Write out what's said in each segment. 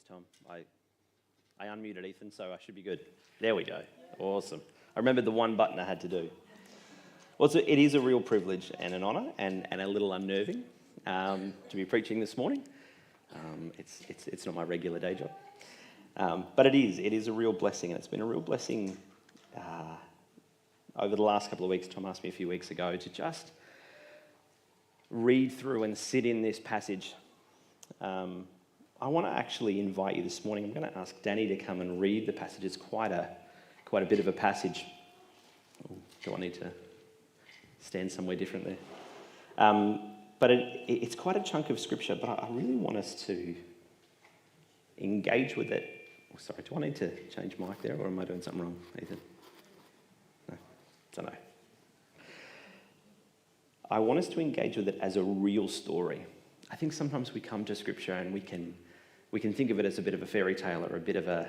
Tom. I unmuted Ethan, so I should be good. There we go. Awesome. I remembered the one button I had to do. Well, it is a real privilege and an honour and a little unnerving to be preaching this morning. It's not my regular day job. But it is a real blessing, and it's been a real blessing over the last couple of weeks. Tom asked me a few weeks ago to just read through and sit in this passage. I want to actually invite you this morning. I'm going to ask Danny to come and read the passage. It's quite a bit of a passage. Oh, do I need to stand somewhere different there? But it's quite a chunk of scripture, but I really want us to engage with it. Oh, sorry, do I need to change mic there, or am I doing something wrong, Ethan? No, don't know. I want us to engage with it as a real story. I think sometimes we come to scripture and we can think of it as a bit of a fairy tale or a bit of a,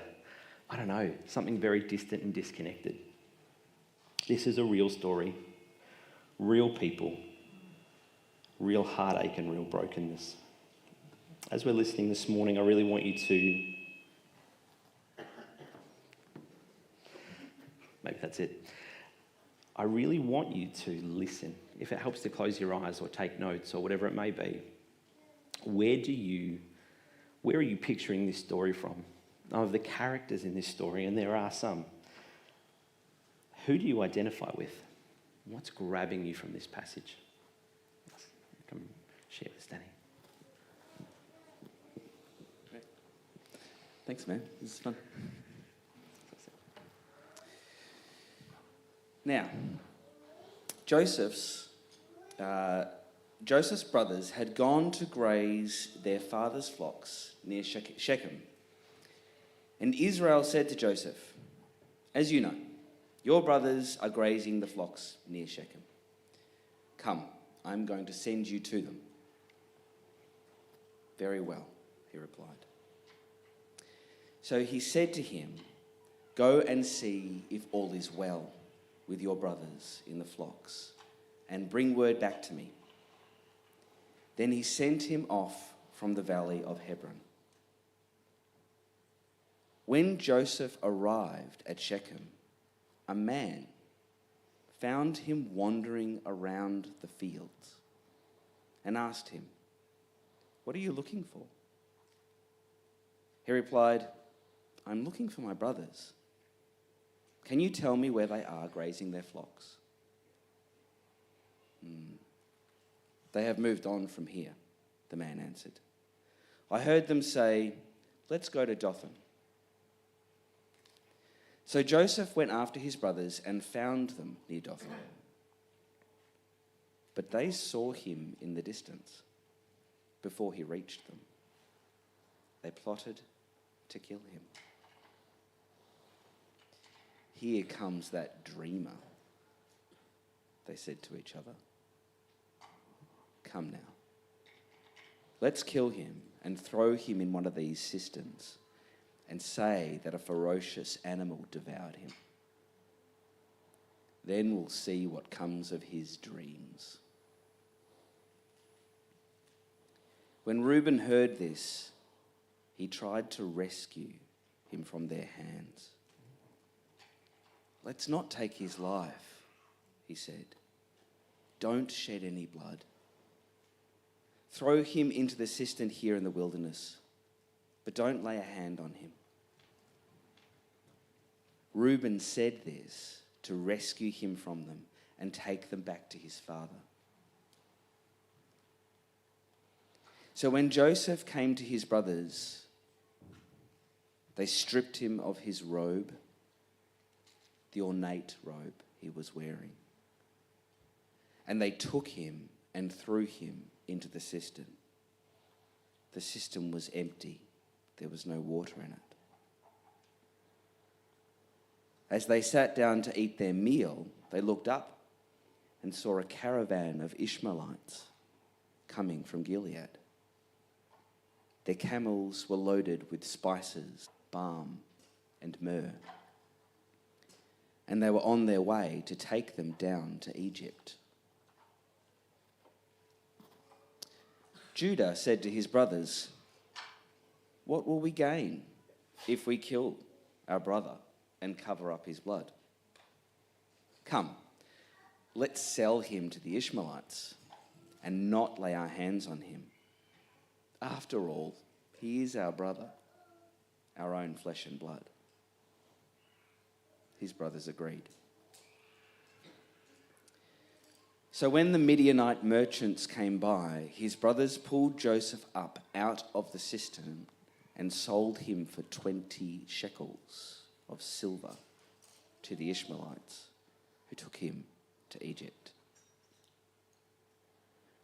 I don't know, something very distant and disconnected. This is a real story, real people, real heartache and real brokenness. As we're listening this morning, I really want you to, maybe that's it. I really want you to listen. If it helps to close your eyes or take notes or whatever it may be, where are you picturing this story from? Of the characters in this story, and there are some. Who do you identify with? What's grabbing you from this passage? Come share this, Danny. Great. Thanks, man. This is fun. Now, Joseph's brothers had gone to graze their father's flocks near Shechem. And Israel said to Joseph, "As you know, your brothers are grazing the flocks near Shechem. Come, I'm going to send you to them." "Very well," he replied. So he said to him, "Go and see if all is well with your brothers in the flocks, and bring word back to me." Then he sent him off from the valley of Hebron. When Joseph arrived at Shechem, a man found him wandering around the fields and asked him, "What are you looking for?" He replied, "I'm looking for my brothers. Can you tell me where they are grazing their flocks?" "They have moved on from here," the man answered. "I heard them say, 'Let's go to Dothan.'" So Joseph went after his brothers and found them near Dothan. But they saw him in the distance before he reached them. They plotted to kill him. "Here comes that dreamer," they said to each other. "Come now, let's kill him and throw him in one of these cisterns and say that a ferocious animal devoured him. Then we'll see what comes of his dreams." When Reuben heard this, he tried to rescue him from their hands. "Let's not take his life," he said. "Don't shed any blood. Throw him into the cistern here in the wilderness, but don't lay a hand on him." Reuben said this to rescue him from them and take them back to his father. So when Joseph came to his brothers, they stripped him of his robe, the ornate robe he was wearing, and they took him and threw him into the cistern. The cistern was empty. There was no water in it. As they sat down to eat their meal, they looked up and saw a caravan of Ishmaelites coming from Gilead. Their camels were loaded with spices, balm, and myrrh, and they were on their way to take them down to Egypt. Judah said to his brothers, What will we gain if we kill our brother and cover up his blood? Come, let's sell him to the Ishmaelites and not lay our hands on him. After all, he is our brother, our own flesh and blood." His brothers agreed. So when the Midianite merchants came by, his brothers pulled Joseph up out of the cistern and sold him for 20 shekels of silver to the Ishmaelites, who took him to Egypt.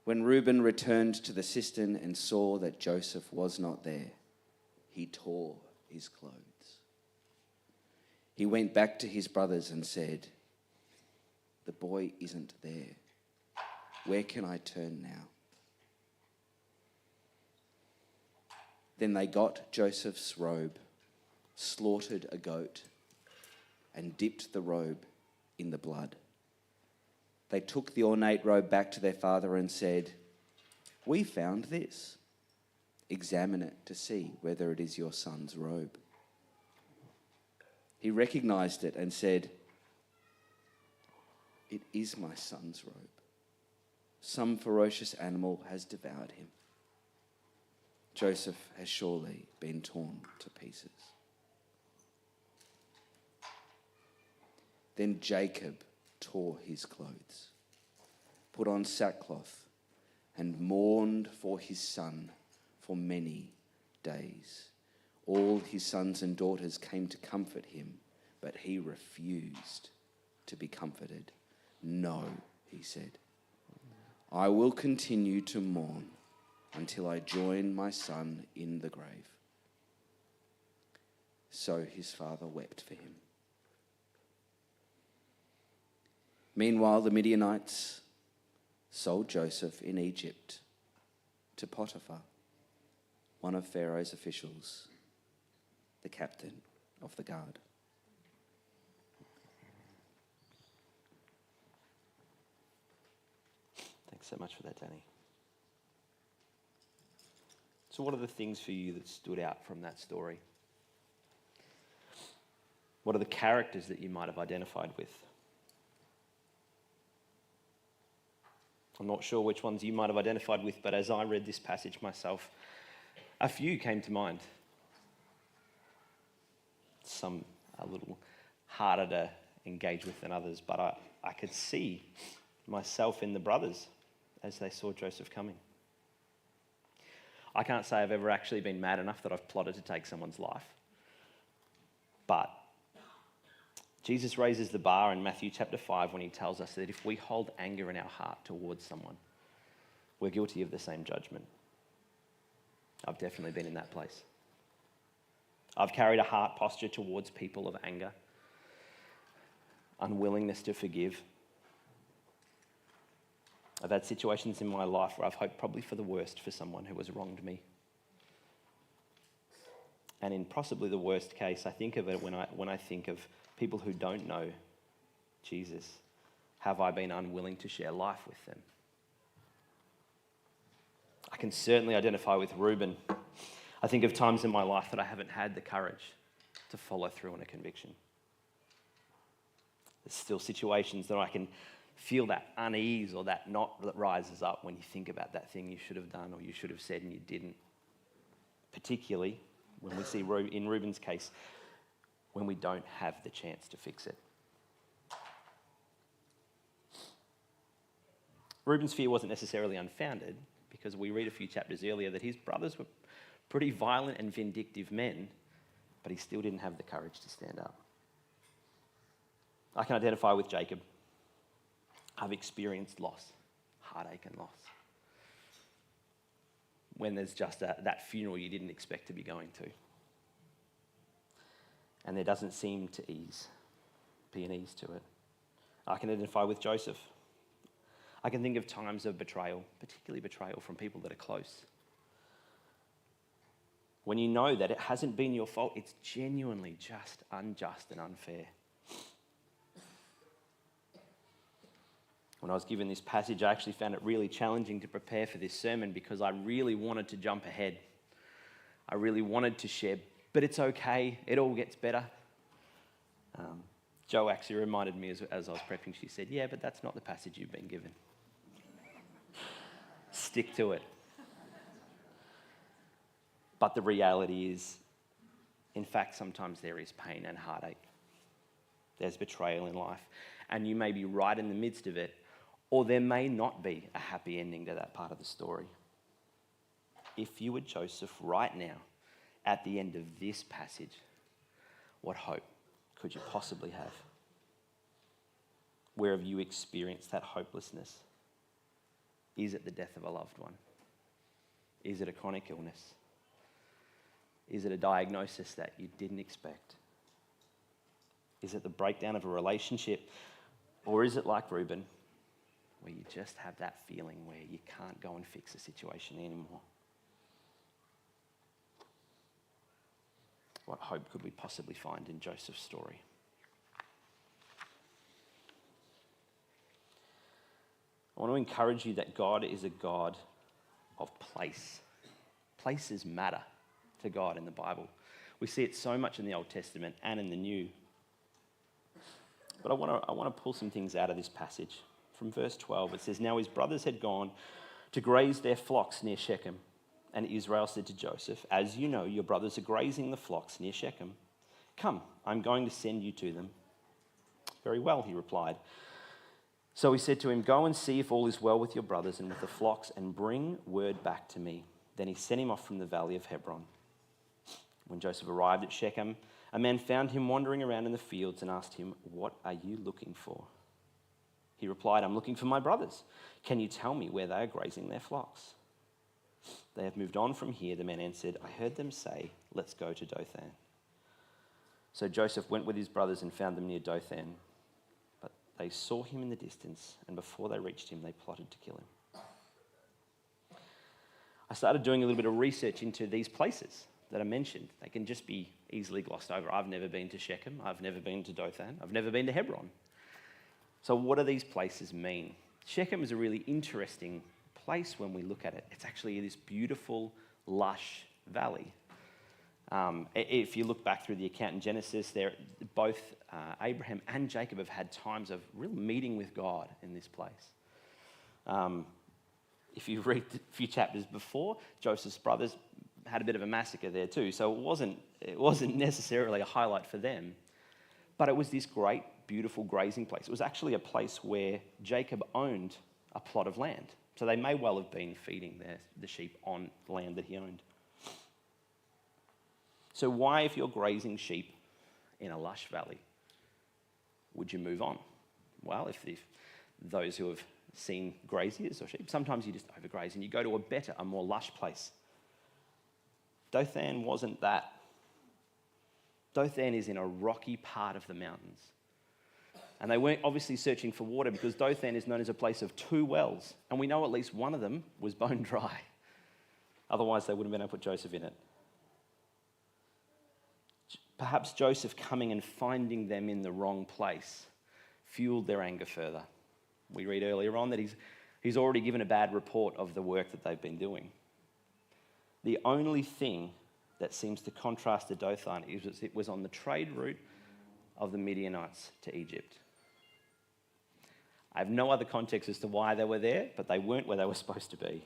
When Reuben returned to the cistern and saw that Joseph was not there, he tore his clothes. He went back to his brothers and said, "The boy isn't there. Where can I turn now?" Then they got Joseph's robe, slaughtered a goat, and dipped the robe in the blood. They took the ornate robe back to their father and said, "We found this. Examine it to see whether it is your son's robe." He recognized it and said, "It is my son's robe. Some ferocious animal has devoured him. Joseph has surely been torn to pieces." Then Jacob tore his clothes, put on sackcloth, and mourned for his son for many days. All his sons and daughters came to comfort him, but he refused to be comforted. "No," he said, "I will continue to mourn until I join my son in the grave." So his father wept for him. Meanwhile, the Midianites sold Joseph in Egypt to Potiphar, one of Pharaoh's officials, the captain of the guard. Thanks so much for that, Danny. So what are the things for you that stood out from that story? What are the characters that you might have identified with? I'm not sure which ones you might have identified with, but as I read this passage myself, a few came to mind. Some a little harder to engage with than others, but I could see myself in the brothers as they saw Joseph coming. I can't say I've ever actually been mad enough that I've plotted to take someone's life, but Jesus raises the bar in Matthew chapter 5 when he tells us that if we hold anger in our heart towards someone, we're guilty of the same judgment. I've definitely been in that place. I've carried a heart posture towards people of anger, unwillingness to forgive. I've had situations in my life where I've hoped probably for the worst for someone who has wronged me. And in possibly the worst case, I think of it when I think of people who don't know Jesus. Have I been unwilling to share life with them? I can certainly identify with Reuben. I think of times in my life that I haven't had the courage to follow through on a conviction. There's still situations that I can feel that unease or that knot that rises up when you think about that thing you should have done or you should have said and you didn't. Particularly when we see in Reuben's case, when we don't have the chance to fix it. Reuben's fear wasn't necessarily unfounded because we read a few chapters earlier that his brothers were pretty violent and vindictive men, but he still didn't have the courage to stand up. I can identify with Jacob. I've experienced loss, heartache and loss. When there's just that funeral you didn't expect to be going to. And there doesn't seem to be an ease to it. I can identify with Joseph. I can think of times of betrayal, particularly betrayal from people that are close. When you know that it hasn't been your fault, it's genuinely just unjust and unfair. When I was given this passage, I actually found it really challenging to prepare for this sermon because I really wanted to jump ahead. I really wanted to share, but it's okay. It all gets better. Jo actually reminded me as I was prepping, she said, yeah, but that's not the passage you've been given. Stick to it. But the reality is, in fact, sometimes there is pain and heartache. There's betrayal in life. And you may be right in the midst of it, or there may not be a happy ending to that part of the story. If you were Joseph right now, at the end of this passage, what hope could you possibly have? Where have you experienced that hopelessness? Is it the death of a loved one? Is it a chronic illness? Is it a diagnosis that you didn't expect? Is it the breakdown of a relationship? Or is it like Reuben, where you just have that feeling where you can't go and fix the situation anymore? What hope could we possibly find in Joseph's story? I want to encourage you that God is a God of place. Places matter to God in the Bible. We see it so much in the Old Testament and in the New. But I want to pull some things out of this passage. From verse 12, it says, "Now his brothers had gone to graze their flocks near Shechem. And Israel said to Joseph, 'As you know, your brothers are grazing the flocks near Shechem. Come, I'm going to send you to them.' 'Very well,' he replied. So he said to him, 'Go and see if all is well with your brothers and with the flocks, and bring word back to me.' Then he sent him off from the valley of Hebron. When Joseph arrived at Shechem, a man found him wandering around in the fields and asked him, 'What are you looking for?' He replied, 'I'm looking for my brothers. Can you tell me where they are grazing their flocks?' 'They have moved on from here,' the man answered. 'I heard them say, let's go to Dothan.' So Joseph went with his brothers and found them near Dothan. But they saw him in the distance, and before they reached him, they plotted to kill him." I started doing a little bit of research into these places that are mentioned. They can just be easily glossed over. I've never been to Shechem. I've never been to Dothan. I've never been to Hebron. So what do these places mean? Shechem is a really interesting place when we look at it. It's actually this beautiful, lush valley. If you look back through the account in Genesis, both Abraham and Jacob have had times of real meeting with God in this place. If you read a few chapters before, Joseph's brothers had a bit of a massacre there too, so it wasn't necessarily a highlight for them. But it was this great, beautiful grazing place. It was actually a place where Jacob owned a plot of land. So they may well have been feeding the sheep on land that he owned. So why, if you're grazing sheep in a lush valley, would you move on? Well, if those who have seen graziers or sheep, sometimes you just overgraze and you go to a better, a more lush place. Dothan wasn't that. Dothan is in a rocky part of the mountains. And they weren't obviously searching for water because Dothan is known as a place of two wells. And we know at least one of them was bone dry. Otherwise, they wouldn't have been able to put Joseph in it. Perhaps Joseph coming and finding them in the wrong place fueled their anger further. We read earlier on that he's already given a bad report of the work that they've been doing. The only thing that seems to contrast to Dothan is it was on the trade route of the Midianites to Egypt. I have no other context as to why they were there, but they weren't where they were supposed to be.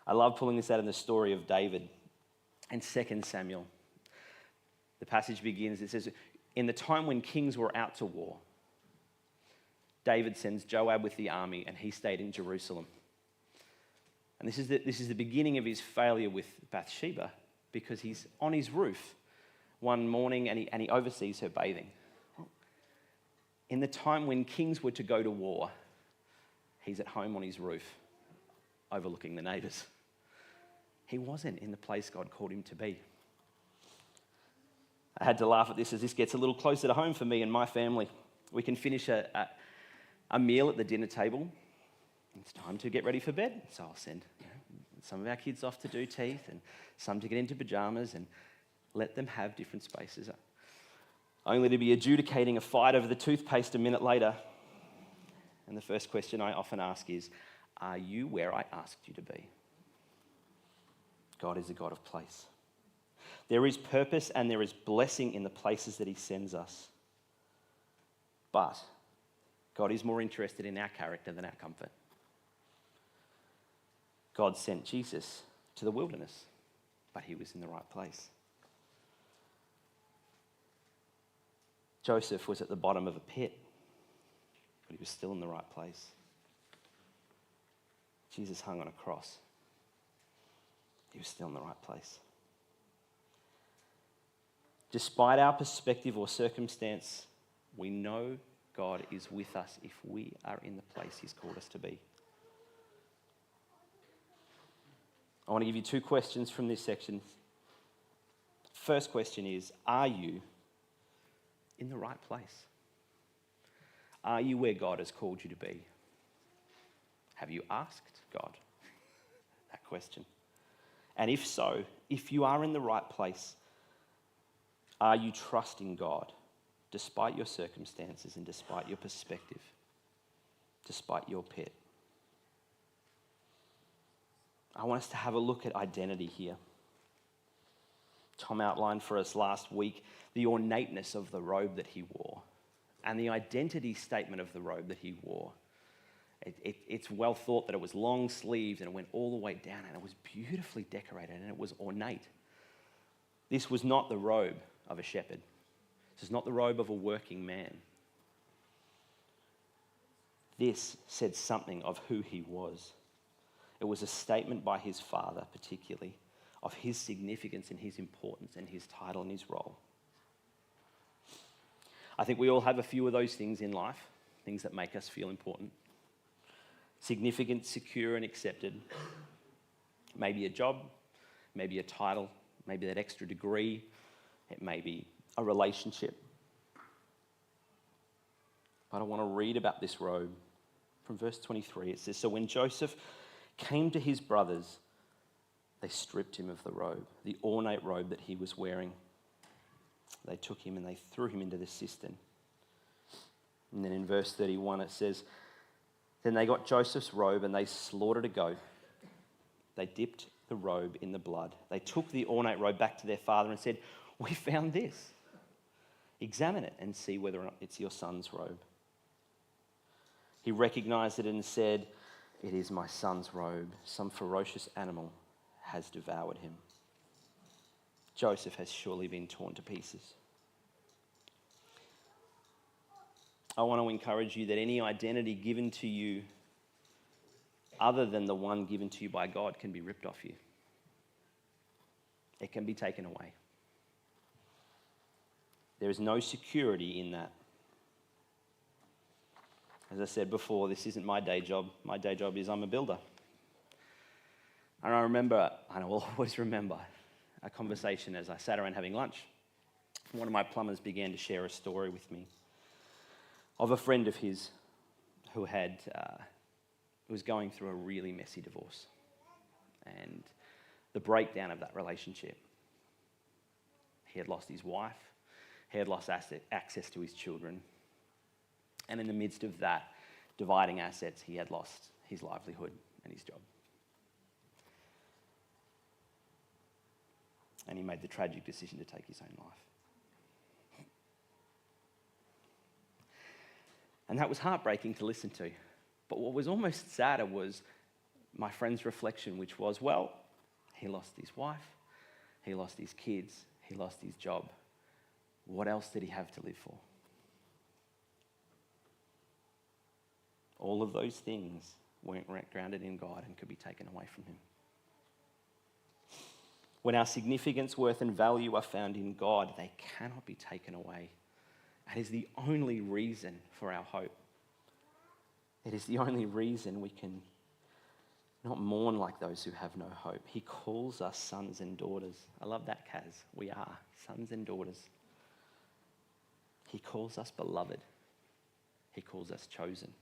I love pulling this out in the story of David in 2 Samuel. The passage begins, it says, "In the time when kings were out to war, David sends Joab with the army, and he stayed in Jerusalem." And this is the beginning of his failure with Bathsheba, because he's on his roof one morning and he oversees her bathing. In the time when kings were to go to war, he's at home on his roof, overlooking the neighbours. He wasn't in the place God called him to be. I had to laugh at this as this gets a little closer to home for me and my family. We can finish a meal at the dinner table. It's time to get ready for bed. So I'll send some of our kids off to do teeth and some to get into pajamas and let them have different spaces. Only to be adjudicating a fight over the toothpaste a minute later. And the first question I often ask is, are you where I asked you to be? God is a God of place. There is purpose and there is blessing in the places that he sends us. But God is more interested in our character than our comfort. God sent Jesus to the wilderness, but he was in the right place. Joseph was at the bottom of a pit, but he was still in the right place. Jesus hung on a cross. He was still in the right place. Despite our perspective or circumstance, we know God is with us if we are in the place he's called us to be. I want to give you 2 questions from this section. First question is, are you in the right place? Are you where God has called you to be? Have you asked God that question? And if so, if you are in the right place, are you trusting God despite your circumstances and despite your perspective, despite your pit? I want us to have a look at identity here. Tom outlined for us last week the ornateness of the robe that he wore and the identity statement of the robe that he wore. It's well thought that it was long sleeved and it went all the way down and it was beautifully decorated and it was ornate. This was not the robe of a shepherd. This is not the robe of a working man. This said something of who he was. It was a statement by his father, particularly, of his significance and his importance and his title and his role. I think we all have a few of those things in life, things that make us feel important. Significant, secure, and accepted. Maybe a job, maybe a title, maybe that extra degree, it may be a relationship. But I want to read about this robe from verse 23. It says, "So when Joseph came to his brothers, they stripped him of the robe, the ornate robe that he was wearing. They took him and they threw him into the cistern." And then in verse 31 it says, "Then they got Joseph's robe and they slaughtered a goat. They dipped the robe in the blood. They took the ornate robe back to their father and said, 'We found this. Examine it and see whether or not it's your son's robe.' He recognized it and said, 'It is my son's robe. Some ferocious animal has devoured him.' Joseph has surely been torn to pieces." I want to encourage you that any identity given to you other than the one given to you by God can be ripped off you. It can be taken away. There is no security in that. As I said before, this isn't my day job. My day job is I'm a builder. And I will always remember a conversation as I sat around having lunch. One of my plumbers began to share a story with me of a friend of his who was going through a really messy divorce and the breakdown of that relationship. He had lost his wife, he had lost access to his children, and in the midst of that dividing assets, he had lost his livelihood and his job. And he made the tragic decision to take his own life. And that was heartbreaking to listen to. But what was almost sadder was my friend's reflection, which was, well, he lost his wife, he lost his kids, he lost his job. What else did he have to live for? All of those things weren't grounded in God and could be taken away from him. When our significance, worth, and value are found in God, they cannot be taken away. That is the only reason for our hope. It is the only reason we can not mourn like those who have no hope. He calls us sons and daughters. I love that, Kaz. We are sons and daughters. He calls us beloved. He calls us chosen.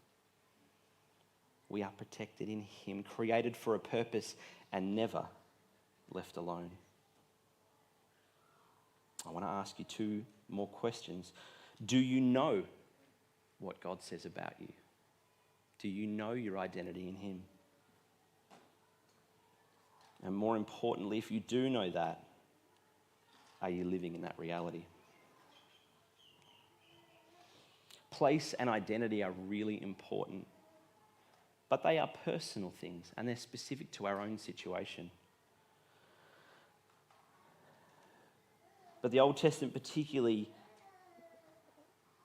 We are protected in him, created for a purpose and never left alone. I want to ask you 2 more questions. Do you know what God says about you? Do you know your identity in him? And more importantly, if you do know that, are you living in that reality? Place and identity are really important, but they are personal things and they're specific to our own situation. But the Old Testament particularly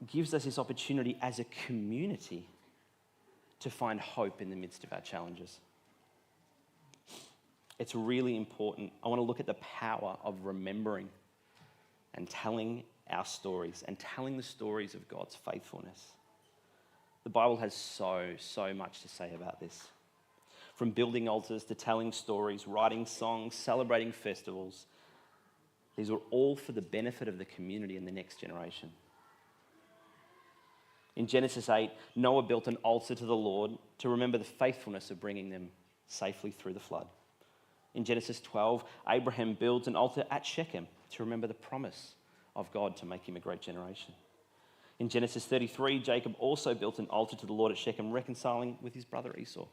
gives us this opportunity as a community to find hope in the midst of our challenges. It's really important. I want to look at the power of remembering and telling our stories and telling the stories of God's faithfulness. The Bible has so much to say about this. From building altars to telling stories, writing songs, celebrating festivals. These are all for the benefit of the community and the next generation. In Genesis 8, Noah built an altar to the Lord to remember the faithfulness of bringing them safely through the flood. In Genesis 12, Abraham builds an altar at Shechem to remember the promise of God to make him a great generation. In Genesis 33, Jacob also built an altar to the Lord at Shechem, reconciling with his brother Esau.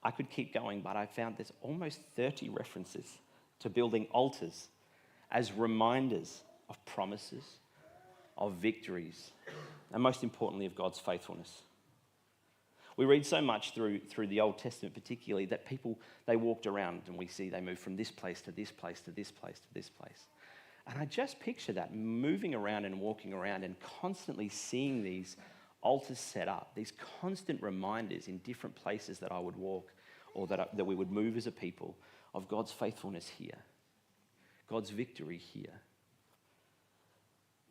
I could keep going, but I found there's almost 30 references to building altars as reminders of promises, of victories, and most importantly, of God's faithfulness. We read so much through the Old Testament particularly that people, they walked around and we see they moved from this place to this place to this place to this place. And I just picture that, moving around and walking around and constantly seeing these altars set up, these constant reminders in different places that I would walk or that we would move as a people of God's faithfulness here, God's victory here.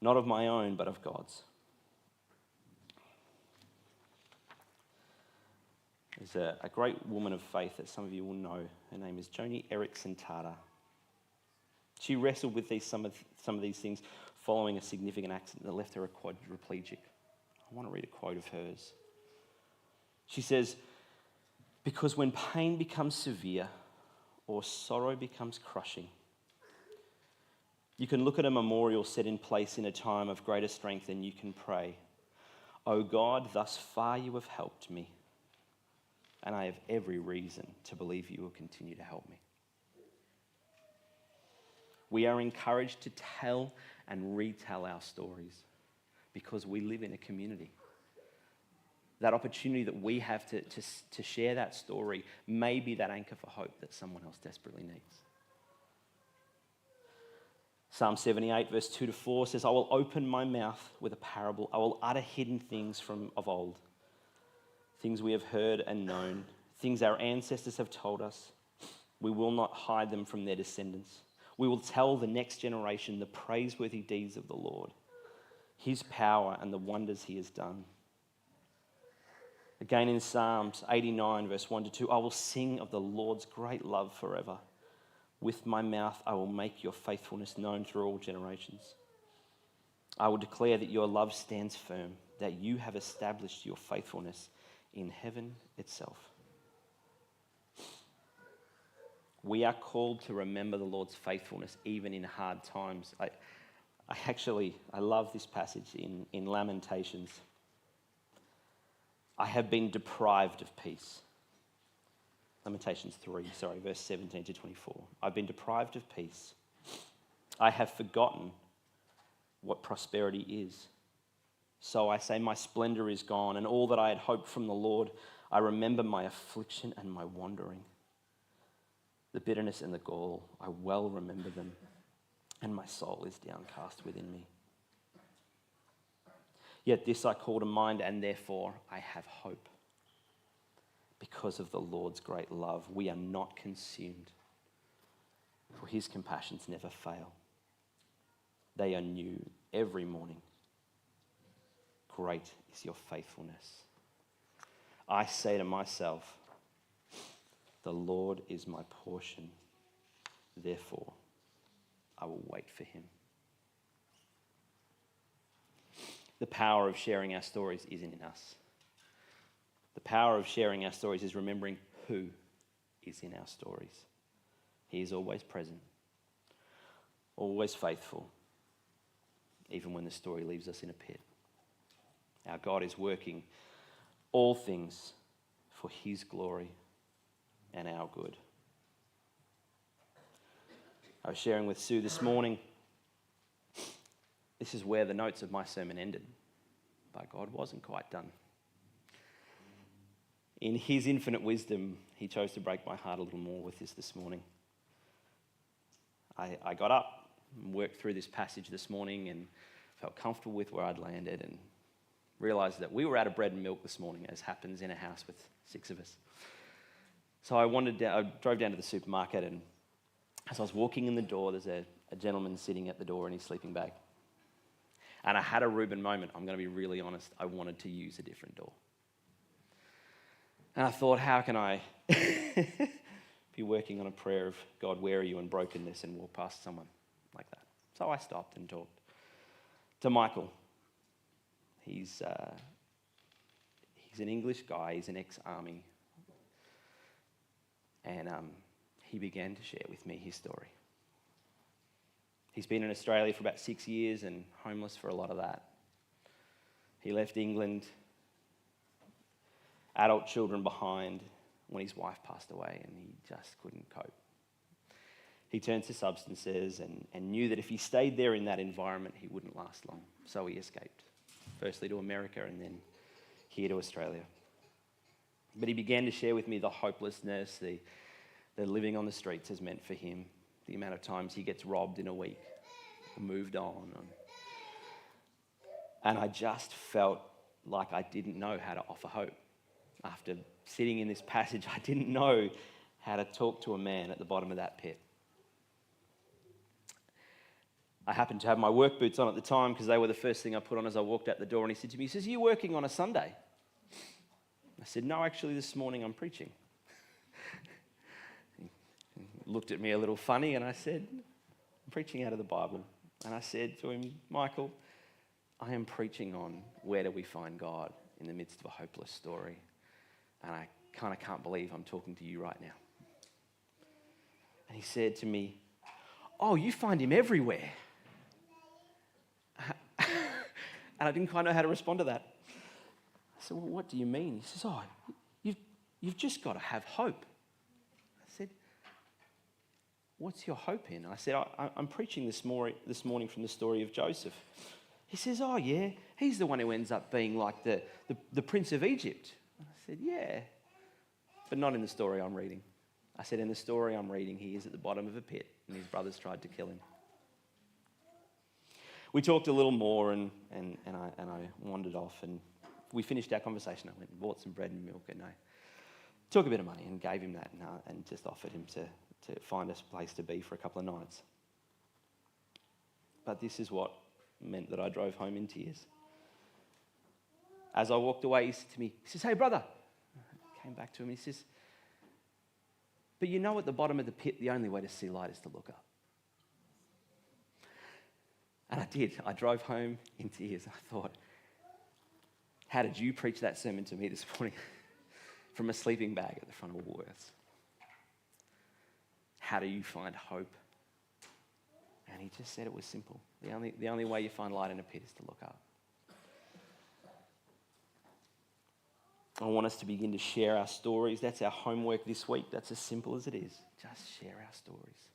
Not of my own, but of God's. There's a great woman of faith that some of you will know. Her name is Joni Eareckson Tada. She wrestled with some of these things following a significant accident that left her a quadriplegic. I want to read a quote of hers. She says, "Because when pain becomes severe or sorrow becomes crushing, you can look at a memorial set in place in a time of greater strength and you can pray, 'O God, thus far you have helped me, and I have every reason to believe you will continue to help me.'" We are encouraged to tell and retell our stories because we live in a community. That opportunity that we have to share that story may be that anchor for hope that someone else desperately needs. Psalm 78, verse 2-4 says, "I will open my mouth with a parable. I will utter hidden things of old, things we have heard and known, things our ancestors have told us. We will not hide them from their descendants. We will tell the next generation the praiseworthy deeds of the Lord, his power and the wonders he has done." Again in Psalms 89, verse 1-2, "I will sing of the Lord's great love forever. With my mouth I will make your faithfulness known through all generations. I will declare that your love stands firm, that you have established your faithfulness in heaven itself." We are called to remember the Lord's faithfulness even in hard times. I love this passage in Lamentations. "I have been deprived of peace." Lamentations 3, verse 17-24. "I've been deprived of peace. I have forgotten what prosperity is. So I say, my splendor is gone, and all that I had hoped from the Lord. I remember my affliction and my wandering. The bitterness and the gall, I well remember them, and my soul is downcast within me. Yet this I call to mind, and therefore I have hope. Because of the Lord's great love, we are not consumed, for his compassions never fail. They are new every morning. Great is your faithfulness. I say to myself, the Lord is my portion, therefore I will wait for him." The power of sharing our stories isn't in us. The power of sharing our stories is remembering who is in our stories. He is always present, always faithful, even when the story leaves us in a pit. Our God is working all things for his glory and our good. I was sharing with Sue this morning. This is where the notes of my sermon ended, but God wasn't quite done. In his infinite wisdom, he chose to break my heart a little more with this morning. I got up and worked through this passage this morning and felt comfortable with where I'd landed and realised that we were out of bread and milk this morning, as happens in a house with 6 of us. So I drove down to the supermarket, and as I was walking in the door, there's a gentleman sitting at the door in his sleeping bag. And I had a Reuben moment. I'm going to be really honest. I wanted to use a different door. And I thought, how can I be working on a prayer of, God, where are you in brokenness, and walk past someone like that? So I stopped and talked to Michael. He's an English guy. He's an ex-army. And he began to share with me his story. He's been in Australia for about 6 years and homeless for a lot of that. He left England, adult children behind, when his wife passed away, and he just couldn't cope. He turned to substances and knew that if he stayed there in that environment, he wouldn't last long. So he escaped, firstly to America and then here to Australia. But he began to share with me the hopelessness, the living on the streets has meant for him, the amount of times he gets robbed in a week, moved on. And I just felt like I didn't know how to offer hope. After sitting in this passage, I didn't know how to talk to a man at the bottom of that pit. I happened to have my work boots on at the time because they were the first thing I put on as I walked out the door, and he said to me, he says, "Are you working on a Sunday?" I said, "No, actually this morning I'm preaching." He looked at me a little funny, and I said, "I'm preaching out of the Bible." And I said to him, "Michael, I am preaching on where do we find God in the midst of a hopeless story. And I kind of can't believe I'm talking to you right now." And he said to me, "Oh, you find him everywhere." And I didn't quite know how to respond to that. I said, "Well, what do you mean?" He says, "Oh, you've just got to have hope." I said, "What's your hope in?" I said, I'm preaching this morning from the story of Joseph." He says, "Oh yeah, he's the one who ends up being like the Prince of Egypt." I said, "Yeah, but not in the story I'm reading." I said, "In the story I'm reading, he is at the bottom of a pit and his brothers tried to kill him." We talked a little more and I wandered off, and we finished our conversation. I went and bought some bread and milk, and I took a bit of money and gave him that and just offered him to find us a place to be for a couple of nights. But this is what meant that I drove home in tears. As I walked away, he said to me, he says, "Hey, brother." I came back to him and he says, "But you know, at the bottom of the pit, the only way to see light is to look up." And I did. I drove home in tears. I thought, how did you preach that sermon to me this morning from a sleeping bag at the front of Woolworths? How do you find hope? And he just said it was simple. The only way you find light in a pit is to look up. I want us to begin to share our stories. That's our homework this week. That's as simple as it is. Just share our stories.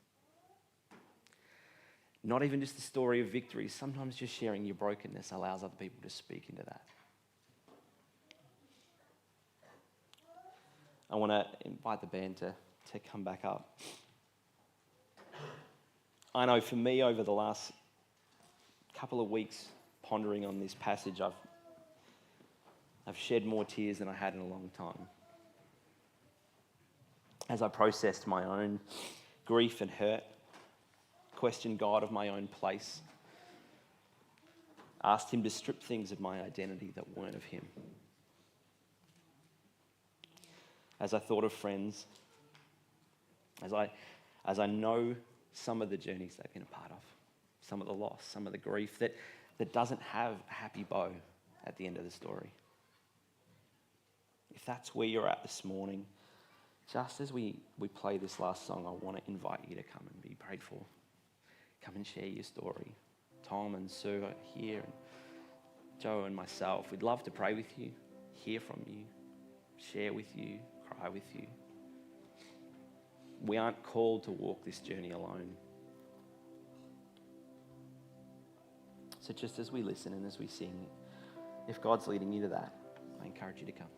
Not even just the story of victory. Sometimes just sharing your brokenness allows other people to speak into that. I want to invite the band to come back up. I know for me, over the last couple of weeks pondering on this passage, I've shed more tears than I had in a long time. As I processed my own grief and hurt, questioned God of my own place, asked him to strip things of my identity that weren't of him. As I thought of friends, as I know some of the journeys they've been a part of, some of the loss, some of the grief that doesn't have a happy bow at the end of the story. If that's where you're at this morning, just as we play this last song, I want to invite you to come and be prayed for. Come and share your story. Tom and Sue are here, and Joe and myself. We'd love to pray with you, hear from you, share with you, cry with you. We aren't called to walk this journey alone. So just as we listen and as we sing, if God's leading you to that, I encourage you to come.